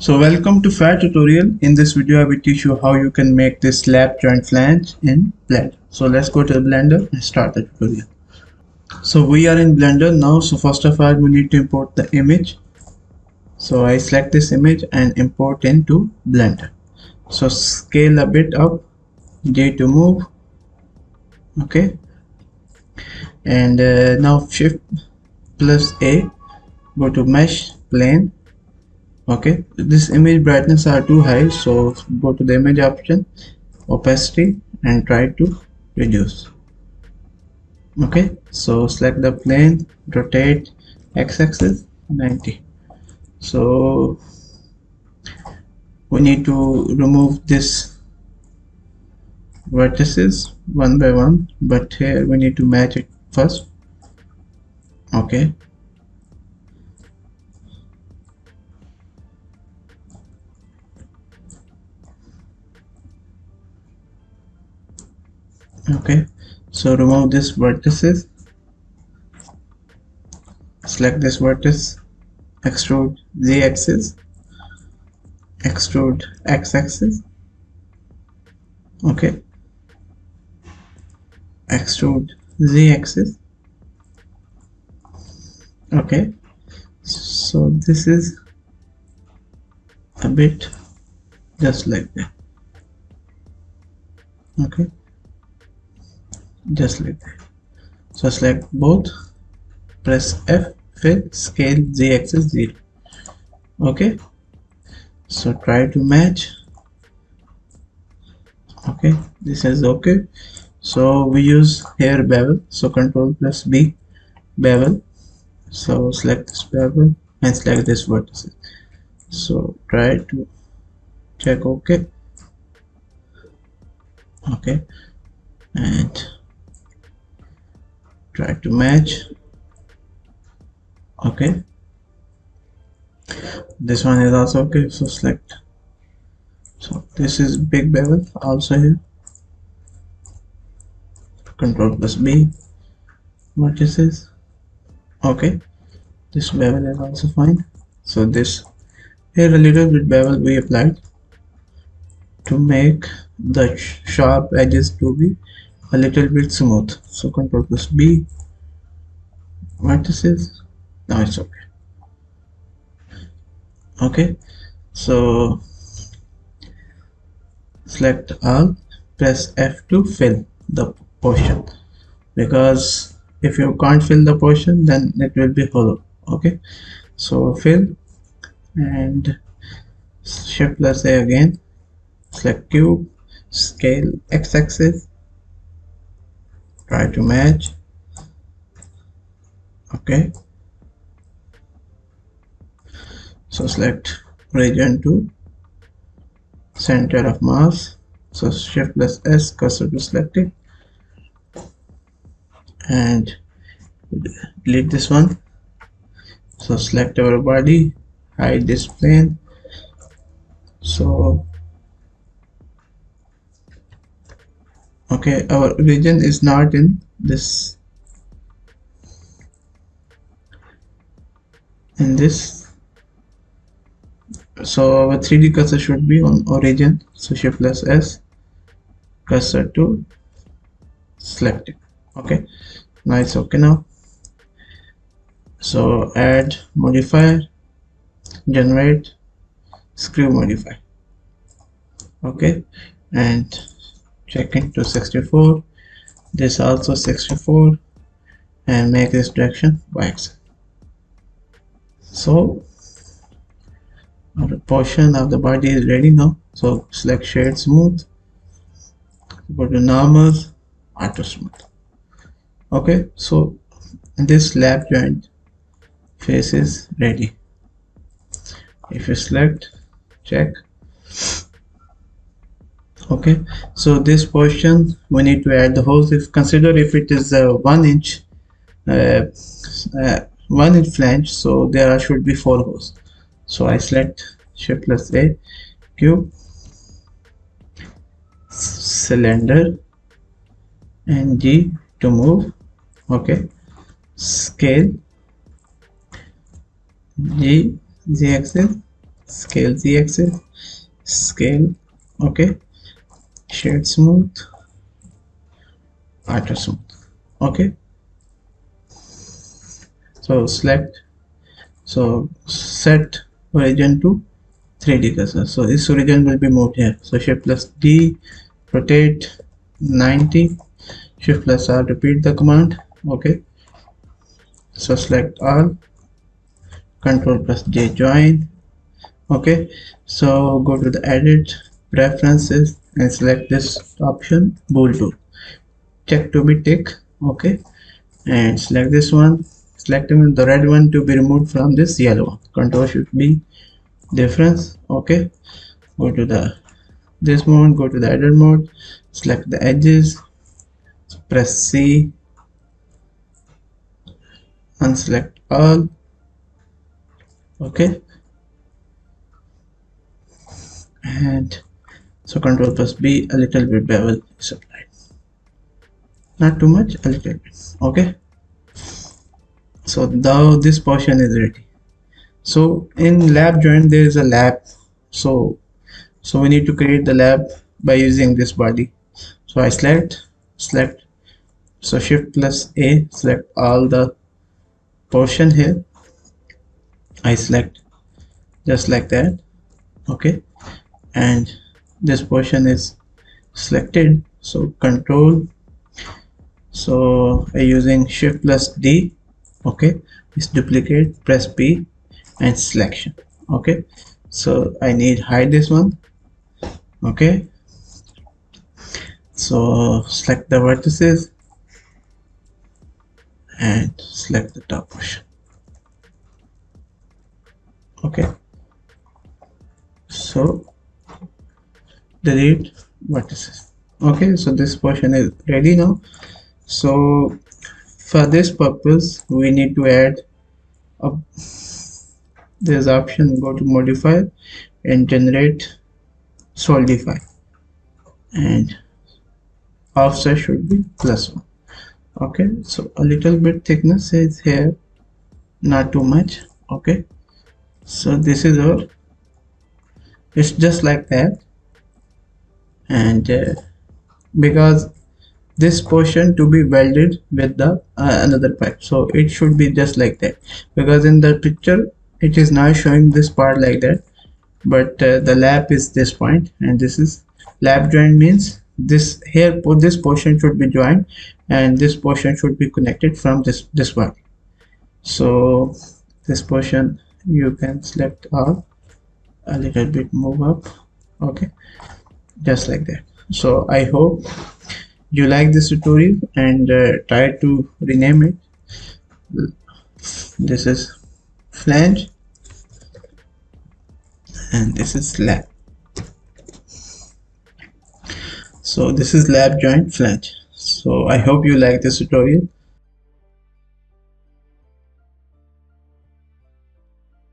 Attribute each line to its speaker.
Speaker 1: So welcome to FAD Tutorial. In this video I will teach you how you can make this slab joint flange in Blender. So let's go to the Blender and start the tutorial. So we are in Blender now. So first of all we need to import the image. So I select this image and import into Blender. So scale a bit up, J to move, okay, and now Shift plus A, go to mesh plane. Okay, this image brightness are too high, so go to the image option, opacity, and try to reduce. Okay, so select the plane, rotate x-axis 90. So we need to remove this vertices one by one, but here we need to match it first. Okay, okay, so remove this vertices, select this vertex, extrude z-axis, extrude x-axis, okay, extrude z-axis, okay. So this is a bit just like that, okay, just like that. So select both, press F, fill, scale z-axis 0. Okay, so try to match. Okay, this is okay. So we use here bevel, so Control plus B, bevel. So select this bevel and select this vertex. So try to check okay, okay, and try to match. Okay, this one is also okay, so select. So this is big bevel also here, Control plus B, vertices. Okay, this bevel is also fine. So this here a little bit bevel we applied to make the sharp edges to be a little bit smooth. So Control plus B, vertices. Now it's okay. Okay, so select all, press F to fill the portion, because if you can't fill the portion then it will be hollow. Okay, so fill and Shift plus A again, select cube, scale x-axis, try to match. Okay, so select region to center of mass, so Shift plus S, cursor to select it, and delete this one. So select our body, hide this plane. So okay, our region is not in this, so our 3D cursor should be on origin. So Shift plus S, cursor to select it. Okay, now it's okay now. So add modifier, generate screw modifier. Okay, and check into 64, this also 64, and make this direction y-axis. So our portion of the body is ready now. So select shade smooth, go to normal, auto smooth. Okay, so this slab joint face is ready. If you select, check. Okay, so this portion we need to add the holes. If consider if it is a 1 inch 1 inch flange, so there should be 4 holes. So I select Shift plus A, cube, cylinder, and G to move. Okay, scale G, Z axis scale z axis, scale, okay, shade smooth, auto smooth, okay. So select, so set origin to 3D cursor. So this origin will be moved here. So shift plus D, rotate 90, shift plus R, repeat the command, okay. So select all, control plus J, join, okay. So go to the edit, preferences, and select this option, bool tool, check to be tick, okay. And select this one, select the red one to be removed from this yellow one, control shift B, difference, okay. Go to the this mode, go to the edit mode, select the edges, press C, unselect all, okay. And so control plus B, a little bit bevel is applied, not too much, a little bit, okay. So now this portion is ready. So in lap joint there is a lap, so we need to create the lap by using this body. So I select, so shift plus A, select all the portion here, I select just like that, okay. And this portion is selected, so control, so I using shift plus D, okay, it's duplicate, press P and selection, okay. So I need hide this one, okay. So select the vertices and select the top portion, okay. So delete vertices, okay. So this portion is ready now. So for this purpose we need to add a, this option, go to modify and generate solidify, and offset should be +1, okay. So a little bit thickness is here, not too much, okay. So this is our, it's just like that. And because this portion to be welded with the another pipe, so it should be just like that, because in the picture it is now showing this part like that, but the lap is this point, and this is lap joint, means this here this portion should be joined and this portion should be connected from this part. So this portion you can select all, a little bit move up, okay, just like that. So I hope you like this tutorial and try to rename it. This is flange and this is lap. So this is lap joint flange. So I hope you like this tutorial.